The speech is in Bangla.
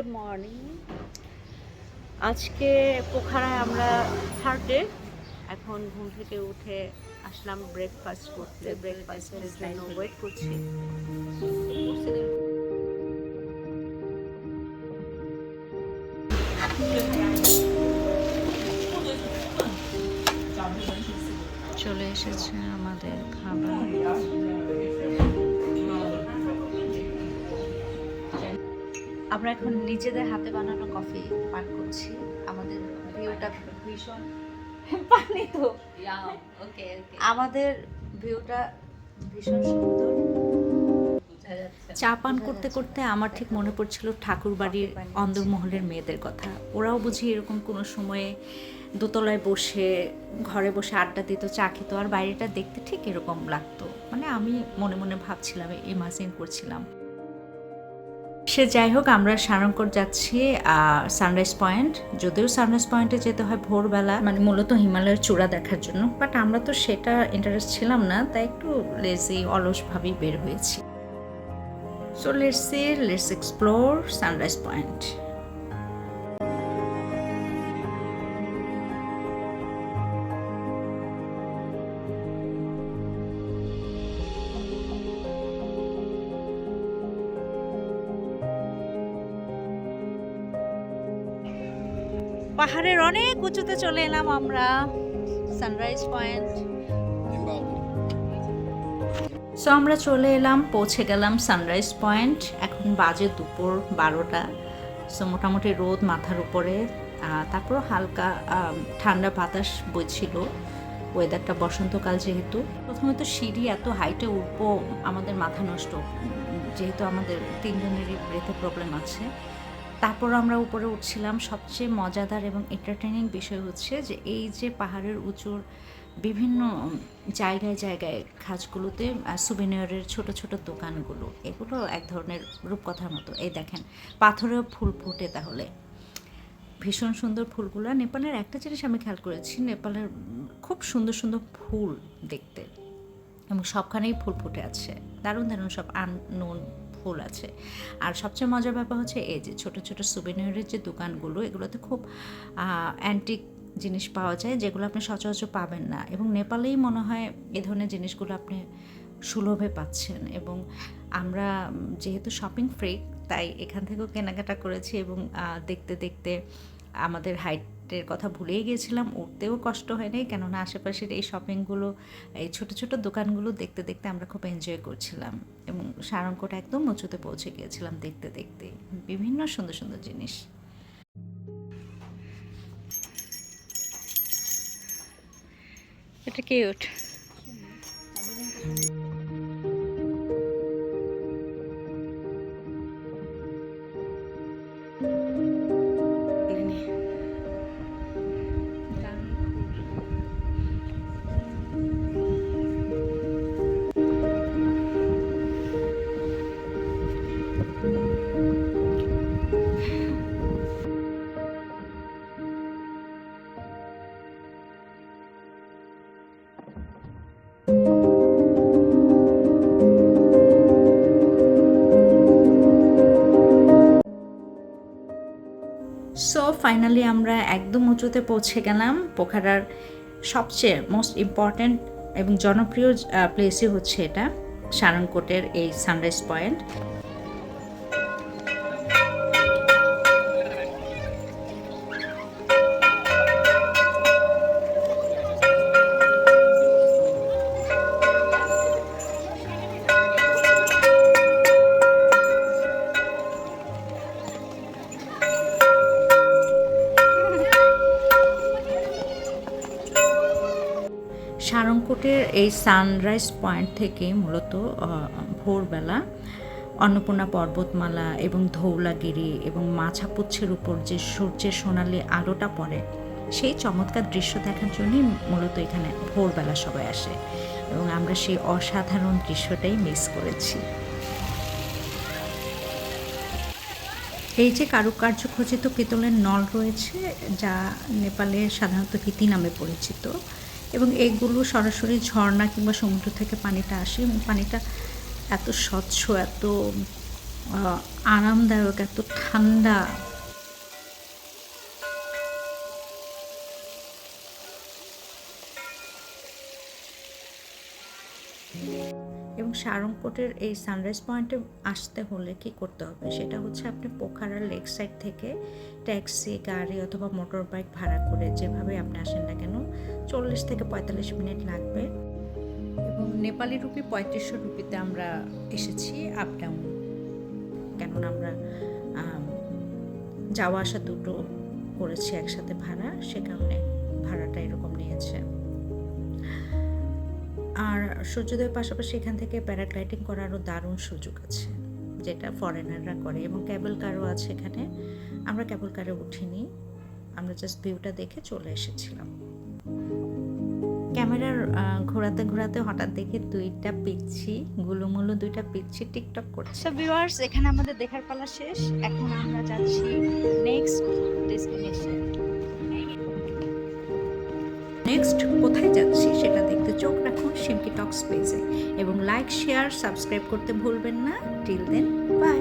Good morning. আজকে পোখারায় আমরা থার্ড ডে। এখন ঘুম থেকে উঠে আসলাম ব্রেকফাস্ট করতে। ব্রেকফাস্টের জন্য ওয়েট করছি। চলে এসেছে আমাদের খাবার। আমরা এখন নিজেদের হাতে বানানো কফি পান করছি। আমাদের ভিউটা ভীষণ পানি তো আমাদের ভিউটা ভীষণ সুন্দর। চা পান করতে করতে আমার ঠিক মনে পড়ছিল ঠাকুর বাড়ির অন্দরমহলের মেয়েদের কথা। ওরাও বুঝি এরকম কোনো সময়ে দোতলায় বসে ঘরে বসে আড্ডা দিত, চা খেত, আর বাইরেটা দেখতে ঠিক এরকম লাগতো। মানে আমি মনে মনে ভাবছিলাম, ইমাজিন করছিলাম। সে যাই হোক, আমরা সারঙ্গকোট যাচ্ছি সানরাইজ পয়েন্ট। যদিও সানরাইজ পয়েন্টে যেতে হয় ভোরবেলা, মানে মূলত হিমালয়ের চূড়া দেখার জন্য, বাট আমরা তো সেটা ইন্টারেস্ট ছিলাম না, তাই একটু লেজি অলসভাবেই বের হয়েছি। So let's explore sunrise point. পাহাড়ের অনেক উঁচুতে চলে এলাম আমরা, সানরাইজ পয়েন্ট। সো আমরা চলে এলাম, পৌঁছে গেলাম সানরাইজ পয়েন্ট। এখন বাজে দুপুর 12টা। সো মোটামুটি রোদ মাথার উপরে, তারপরও হালকা ঠান্ডা বাতাস বইছিল। ওয়েদারটা বসন্তকাল যেহেতু। প্রথমে তো সিঁড়ি এত হাইটে উঠবো, আমাদের মাথা নষ্ট, যেহেতু আমাদের তিনজনেরই ব্রেথে প্রবলেম আছে। তারপর আমরা উপরে উঠছিলাম। সবচেয়ে মজাদার এবং এন্টারটেইনিং বিষয় হচ্ছে যে এই যে পাহাড়ের উঁচুর বিভিন্ন জায়গায় জায়গায় খাঁজগুলোতে সুভিনিয়রের ছোট ছোট দোকানগুলো, এগুলো এক ধরনের রূপকথার মতো। এই দেখেন, পাথরেও ফুল ফুটে, তাহলে ভীষণ সুন্দর ফুলগুলো। নেপালের একটা জিনিস আমি খেয়াল করেছি, নেপালের খুব সুন্দর সুন্দর ফুল দেখতে, এবং সবখানেই ফুল ফুটে আছে, দারুণ দারুণ সব আননোন ফুল আছে। আর সবচেয়ে মজার ব্যাপার হচ্ছে এই যে ছোটো ছোটো সুভিনিয়রের যে দোকানগুলো, এগুলোতে খুব অ্যান্টিক জিনিস পাওয়া যায়, যেগুলো আপনি সচরাচর পাবেন না। এবং নেপালেই মনে হয় এ ধরনের জিনিসগুলো আপনি সুলভে পাচ্ছেন। এবং আমরা যেহেতু শপিং ফ্রিক, তাই এখান থেকেও কেনাকাটা করেছি। এবং দেখতে দেখতে আমাদের হাইটের কথা ভুলেই গিয়েছিলাম, উঠতেও কষ্ট হয় নাই, কেননা আশেপাশের এই শপিংগুলো, এই ছোটো ছোটো দোকানগুলো দেখতে দেখতে আমরা খুব এনজয় করছিলাম। এবং সারঙ্গকোট একদম উঁচুতে পৌঁছে গিয়েছিলাম দেখতে দেখতে বিভিন্ন সুন্দর সুন্দর জিনিস। এটা কিউট। সো ফাইনালি আমরা একদম উঁচুতে পৌঁছে গেলাম। পোখারার সবচেয়ে মোস্ট ইম্পর্ট্যান্ট এবং জনপ্রিয় প্লেসই হচ্ছে এটা, সারঙ্গকোটের এই সানরাইজ পয়েন্ট। সারঙ্গকোটের এই সানরাইজ পয়েন্ট থেকে মূলত ভোরবেলা অন্নপূর্ণা পর্বতমালা এবং ধৌলাগিরি এবং মাছাপুচ্ছের উপর যে সূর্যের সোনালি আলোটা পড়ে, সেই চমৎকার দৃশ্য দেখার জন্যই মূলত এখানে ভোরবেলা সবাই আসে। এবং আমরা সেই অসাধারণ দৃশ্যটাই মিস করেছি। এই যে কারুকার্য খচিত পিতলের নল রয়েছে, যা নেপালের সাধারণত হিতি নামে পরিচিত, এবং এগুলো সরাসরি ঝর্ণা কিংবা সমুদ্র থেকে পানিটা আসে, এবং পানিটা এত স্বচ্ছ, এত আরামদায়ক, এত ঠান্ডা। এবং সারংকোটের এই সানরাইজ পয়েন্টে আসতে হলে কি করতে হবে সেটা হচ্ছে, আপনি পোখারার লেক সাইড থেকে ট্যাক্সি, গাড়ি অথবা মোটর বাইক ভাড়া করে যেভাবে আপনি আসেন না কেন 40 থেকে 45 মিনিট লাগবে। এবং নেপালি রুপি 3500 রুপিতে আমরা এসেছি আপ ডাউন, কেননা আমরা যাওয়া আসা দুটো করেছি একসাথে ভাড়া, সে কারণে ভাড়াটা এরকম নিয়েছে। আর সূর্যোদয়ের পাশাপাশি এখান থেকে প্যারাগ্লাইডিং করারও দারুণ সুযোগ আছে, যেটা ফরেনাররা করে, এবং ক্যাবল কারও আছে এখানে। আমরা ক্যাবল কারে উঠিনি, আমরা জাস্ট ভিউটা দেখে চলে এসেছিলাম। ক্যামেরার ঘোরাতে ঘোরাতে হঠাৎ দেখে দুইটা পিচ্ছি টিকটক করছে। ভিউয়ার্স, এখানে আমাদের দেখার পালা শেষ, এখন আমরা যাচ্ছি নেক্সট ডেস্টিনেশন। নেক্সট কোথায় যাচ্ছি সেটা দেখতে চোখ রাখুন শিমকি টক্স পেজে, এবং লাইক, শেয়ার, সাবস্ক্রাইব করতে ভুলবেন না। Till then, by.